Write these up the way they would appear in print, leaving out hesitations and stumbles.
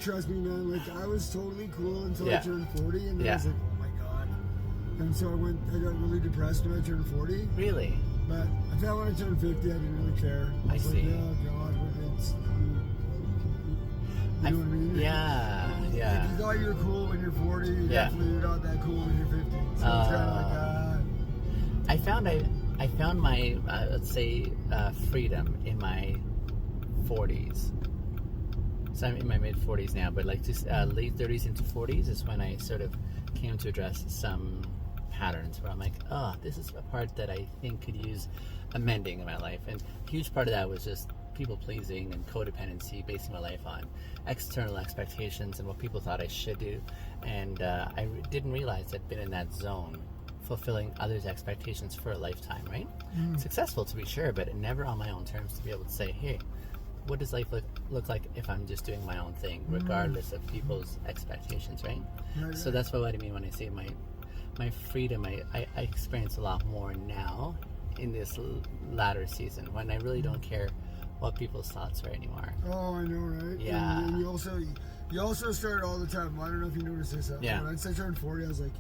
trust me, man. Like, I was totally cool until Yeah. I turned 40, and then I was like, oh my god. And so I got really depressed when I turned 40. Really? But I thought when I turned 50, I didn't really care. I was see. Like, oh god, but it's you know what I mean? Yeah, Like, yeah. you thought you were cool when you're 40. Yeah. Definitely you're not that cool when you're 50. So it's kind of like I found my let's say freedom in my 40s. So I'm in my mid 40s now, but like just late 30s into 40s is when I sort of came to address some patterns where I'm like, oh, this is a part that I think could use amending in my life. And a huge part of that was just people pleasing and codependency, basing my life on external expectations and what people thought I should do. And I didn't realize I'd been in that zone, fulfilling others' expectations for a lifetime, right? Successful to be sure, but never on my own terms, to be able to say, hey, what does life look like if I'm just doing my own thing, regardless of people's expectations, right? Right. So that's what I mean when I say my freedom, I experience a lot more now in this latter season when I really don't care what people's thoughts are anymore. Oh, I know, right? Yeah. And you also start all the time. I don't know if you noticed this. Yeah. When I turned 40, I was like,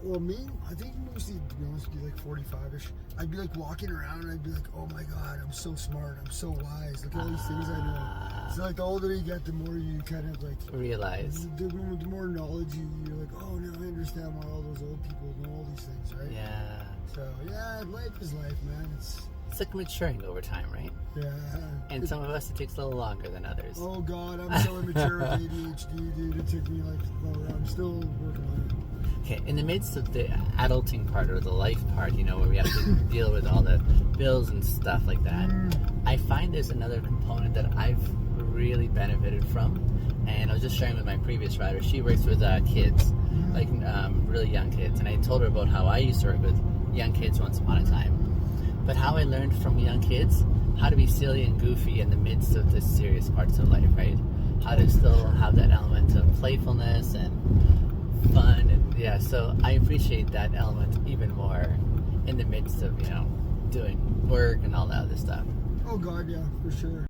well, I think mostly, to be honest with you, like 45-ish, I'd be like walking around and I'd be like, oh my god, I'm so smart, I'm so wise, like all these things I know. So like the older you get, the more you kind of like Realize. The more knowledge you're like, oh, now I understand why all those old people know all these things, right? Yeah. So yeah, life is life, man. It's like maturing over time, right? Yeah. And some of us, it takes a little longer than others. Oh god, I'm so immature with ADHD, dude. It took me like, I'm still working on it. Okay, in the midst of the adulting part or the life part, where we have to deal with all the bills and stuff like that, I find there's another component that I've really benefited from. And I was just sharing with my previous writer. She works with kids, like really young kids. And I told her about how I used to work with young kids once upon a time. But how I learned from young kids how to be silly and goofy in the midst of the serious parts of life, right? How to still have that element of playfulness and fun, and yeah, so I appreciate that element even more in the midst of doing work and all that other stuff. Oh god, yeah, for sure.